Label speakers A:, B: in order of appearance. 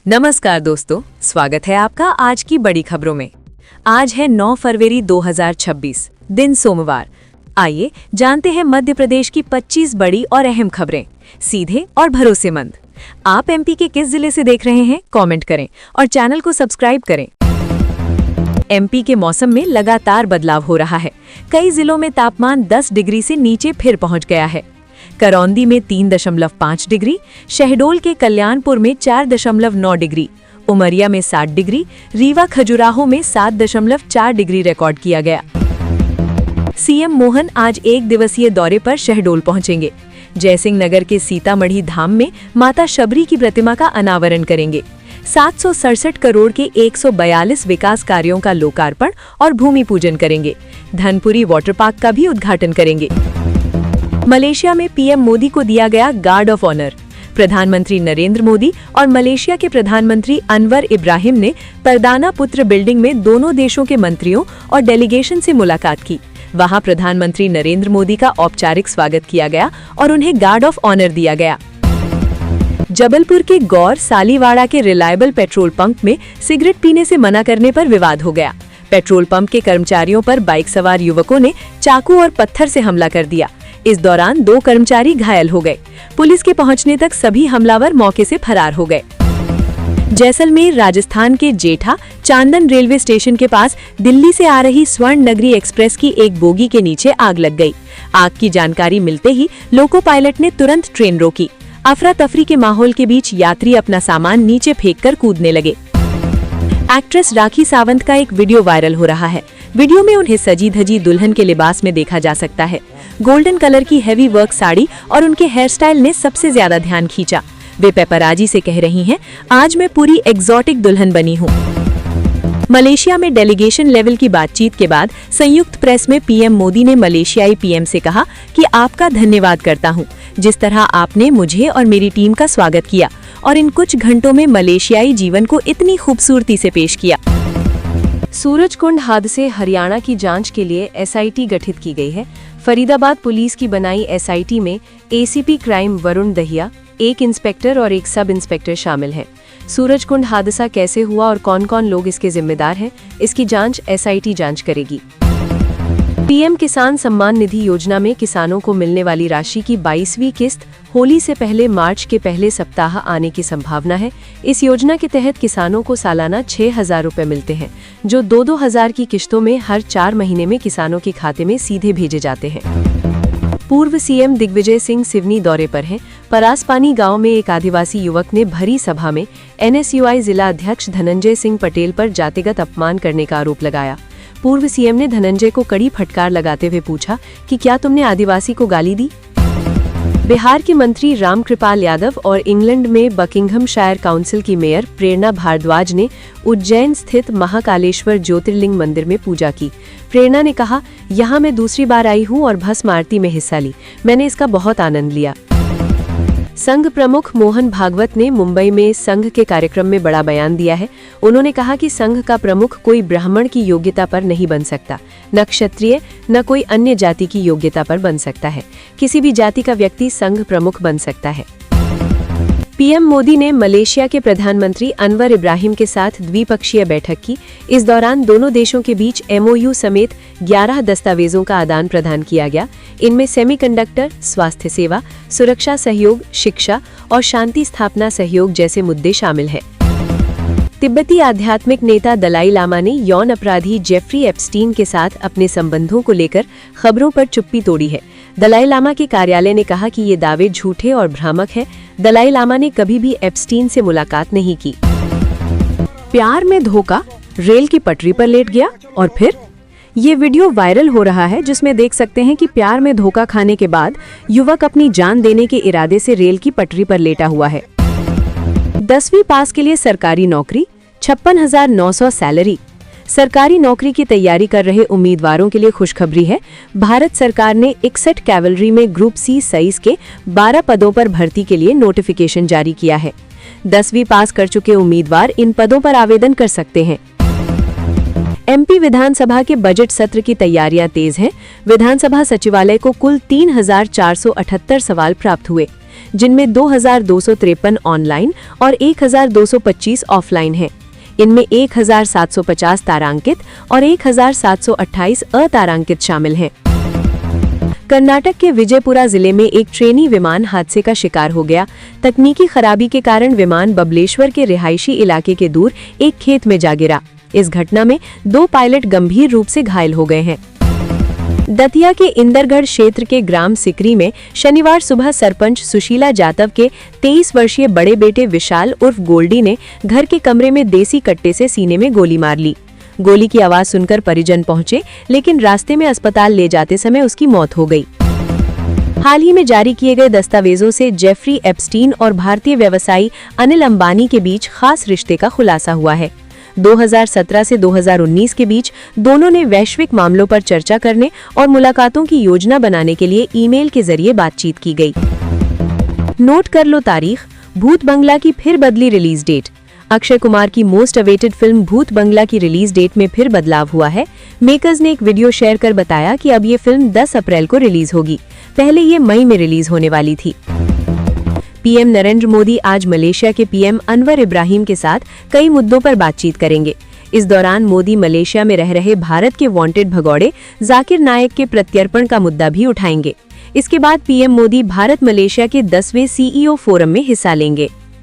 A: नमस्कार दोस्तों, स्वागत है आपका आज की बड़ी खबरों में। आज है 9 फरवरी 2026, दिन सोमवार। आइए जानते हैं मध्य प्रदेश की 25 बड़ी और अहम खबरें, सीधे और भरोसेमंद। आप एमपी के किस जिले से देख रहे हैं, कमेंट करें और चैनल को सब्सक्राइब करें। एमपी के मौसम में लगातार बदलाव हो रहा है। कई जिलों में तापमान 10 डिग्री से नीचे फिर पहुंच गया है। करौंदी में 3.5 डिग्री, शहडोल के कल्याणपुर में 4.9 डिग्री, उमरिया में 7 डिग्री, रीवा खजुराहो में 7.4 डिग्री रिकॉर्ड किया गया। सीएम मोहन आज एक दिवसीय दौरे पर शहडोल पहुंचेंगे। जयसिंह नगर के सीतामढ़ी धाम में माता शबरी की प्रतिमा का अनावरण करेंगे। 767 करोड़ के 142 विकास कार्यों का लोकार्पण और भूमि पूजन करेंगे। धनपुरी वाटर पार्क का भी उद्घाटन करेंगे। मलेशिया में पीएम मोदी को दिया गया गार्ड ऑफ ऑनर। प्रधानमंत्री नरेंद्र मोदी और मलेशिया के प्रधानमंत्री अनवर इब्राहिम ने परदाना पुत्र बिल्डिंग में दोनों देशों के मंत्रियों और डेलीगेशन से मुलाकात की। वहां प्रधानमंत्री नरेंद्र मोदी का औपचारिक स्वागत किया गया और उन्हें गार्ड ऑफ ऑनर दिया गया। जबलपुर के गौर सालीवाड़ा के रिलायबल पेट्रोल पंप में सिगरेट पीने से मना करने पर विवाद हो गया। पेट्रोल पंप के कर्मचारियों पर बाइक सवार युवकों ने चाकू और पत्थर से हमला कर दिया। इस दौरान 2 कर्मचारी घायल हो गए। पुलिस के पहुंचने तक सभी हमलावर मौके से फरार हो गए। जैसलमेर राजस्थान के जेठा चांदन रेलवे स्टेशन के पास दिल्ली से आ रही स्वर्ण नगरी एक्सप्रेस की एक बोगी के नीचे आग लग गई। आग की जानकारी मिलते ही लोको पायलट ने तुरंत ट्रेन रोकी। अफरा तफरी के माहौल के बीच यात्री अपना सामान नीचे फेंककर कूदने लगे। एक्ट्रेस राखी सावंत का एक वीडियो वायरल हो रहा है। वीडियो में उन्हें सजी धजी दुल्हन के लिबास में देखा जा सकता है। गोल्डन कलर की हैवी वर्क साड़ी और उनके हेयर स्टाइल ने सबसे ज्यादा ध्यान खींचा। वे पेपराजी से कह रही हैं, आज मैं पूरी एग्जॉटिक दुल्हन बनी हूँ। मलेशिया में डेलीगेशन लेवल की बातचीत के बाद संयुक्त प्रेस में पीएम मोदी ने मलेशियाई पीएम से कहा कि आपका धन्यवाद करता हूँ, जिस तरह आपने मुझे और मेरी टीम का स्वागत किया और इन कुछ घंटों में मलेशियाई जीवन को इतनी खूबसूरती से पेश किया। सूरजकुंड हादसे हरियाणा की जांच के लिए एसआईटी गठित की गई है। फरीदाबाद पुलिस की बनाई एसआईटी में एसीपी क्राइम वरुण दहिया, एक इंस्पेक्टर और एक सब इंस्पेक्टर शामिल हैं। सूरजकुंड हादसा कैसे हुआ और कौन कौन लोग इसके जिम्मेदार हैं, इसकी जांच एसआईटी जांच करेगी। पीएम किसान सम्मान निधि योजना में किसानों को मिलने वाली राशि की 22वीं किस्त होली से पहले मार्च के पहले सप्ताह आने की संभावना है। इस योजना के तहत किसानों को सालाना 6,000 रुपए मिलते हैं, जो 2-2 हजार की किश्तों में हर 4 महीने में किसानों के खाते में सीधे भेजे जाते हैं। पूर्व सीएम दिग्विजय सिंह सिवनी दौरे पर हैं। परासपानी गांव में एक आदिवासी युवक ने भरी सभा में एनएसयूआई जिला अध्यक्ष धनंजय सिंह पटेल पर जातिगत अपमान करने का आरोप लगाया। पूर्व सीएम ने धनंजय को कड़ी फटकार लगाते हुए पूछा कि क्या तुमने आदिवासी को गाली दी। बिहार के मंत्री रामकृपाल यादव और इंग्लैंड में बकिंघमशायर काउंसिल की मेयर प्रेरणा भारद्वाज ने उज्जैन स्थित महाकालेश्वर ज्योतिर्लिंग मंदिर में पूजा की। प्रेरणा ने कहा, यहाँ मैं दूसरी बार आई हूँ और भस्म आरती में हिस्सा ली। मैंने इसका बहुत आनंद लिया। संघ प्रमुख मोहन भागवत ने मुंबई में संघ के कार्यक्रम में बड़ा बयान दिया है। उन्होंने कहा कि संघ का प्रमुख कोई ब्राह्मण की योग्यता पर नहीं बन सकता, न क्षत्रिय न कोई अन्य जाति की योग्यता पर बन सकता है। किसी भी जाति का व्यक्ति संघ प्रमुख बन सकता है। पीएम मोदी ने मलेशिया के प्रधानमंत्री अनवर इब्राहिम के साथ द्विपक्षीय बैठक की। इस दौरान दोनों देशों के बीच एमओयू समेत 11 दस्तावेजों का आदान प्रदान किया गया। इनमें सेमीकंडक्टर, स्वास्थ्य सेवा, सुरक्षा सहयोग, शिक्षा और शांति स्थापना सहयोग जैसे मुद्दे शामिल हैं। तिब्बती आध्यात्मिक नेता दलाई लामा ने यौन अपराधी जेफरी एप्स्टीन के साथ अपने संबंधों को लेकर खबरों पर चुप्पी तोड़ी है। दलाई लामा के कार्यालय ने कहा कि ये दावे झूठे और भ्रामक हैं। दलाई लामा ने कभी भी एप्स्टीन से मुलाकात नहीं की। प्यार में धोखा, रेल की पटरी पर लेट गया और फिर ये वीडियो वायरल हो रहा है, जिसमें देख सकते हैं कि प्यार में धोखा खाने के बाद युवक अपनी जान देने के इरादे से रेल की पटरी पर लेटा हुआ है। 10वीं पास के लिए सरकारी नौकरी, 56,900 सैलरी। सरकारी नौकरी की तैयारी कर रहे उम्मीदवारों के लिए खुशखबरी है। भारत सरकार ने 61 कैवलरी में ग्रुप सी साइज के 12 पदों पर भर्ती के लिए नोटिफिकेशन जारी किया है। 10वीं पास कर चुके उम्मीदवार इन पदों पर आवेदन कर सकते हैं। एमपी विधानसभा के बजट सत्र की तैयारियां तेज हैं। विधानसभा सचिवालय को कुल 3,478 सवाल प्राप्त हुए। जिनमें 2253 ऑनलाइन और 1225 ऑफलाइन हैं। इनमें 1750 तारांकित और 1728 अतारांकित शामिल हैं। कर्नाटक के विजयपुरा जिले में एक ट्रेनी विमान हादसे का शिकार हो गया। तकनीकी खराबी के कारण विमान बबलेश्वर के रिहायशी इलाके के दूर एक खेत में जा गिरा। इस घटना में 2 पायलट गंभीर रूप से घायल हो गए हैं। दतिया के इंदरगढ़ क्षेत्र के ग्राम सिकरी में शनिवार सुबह सरपंच सुशीला जाटव के 23 वर्षीय बड़े बेटे विशाल उर्फ गोल्डी ने घर के कमरे में देसी कट्टे से सीने में गोली मार ली। गोली की आवाज सुनकर परिजन पहुंचे, लेकिन रास्ते में अस्पताल ले जाते समय उसकी मौत हो गई। हाल ही में जारी किए गए दस्तावेजों से जेफरी एप्स्टीन और भारतीय व्यवसायी अनिल अंबानी के बीच खास रिश्ते का खुलासा हुआ है। 2017 से 2019 के बीच दोनों ने वैश्विक मामलों पर चर्चा करने और मुलाकातों की योजना बनाने के लिए ईमेल के जरिए बातचीत की गई। नोट कर लो तारीख, भूत बंगला की फिर बदली रिलीज डेट। अक्षय कुमार की मोस्ट अवेटेड फिल्म भूत बंगला की रिलीज डेट में फिर बदलाव हुआ है। मेकर्स ने एक वीडियो शेयर कर बताया कि अब ये फिल्म 10 अप्रैल को रिलीज होगी। पहले ये मई में रिलीज होने वाली थी। पीएम नरेंद्र मोदी आज मलेशिया के पीएम अनवर इब्राहिम के साथ कई मुद्दों पर बातचीत करेंगे। इस दौरान मोदी मलेशिया में रह रहे भारत के वांटेड भगौड़े जाकिर नायक के प्रत्यर्पण का मुद्दा भी उठाएंगे। इसके बाद पीएम मोदी भारत मलेशिया के 10वें सीईओ फोरम में हिस्सा लेंगे।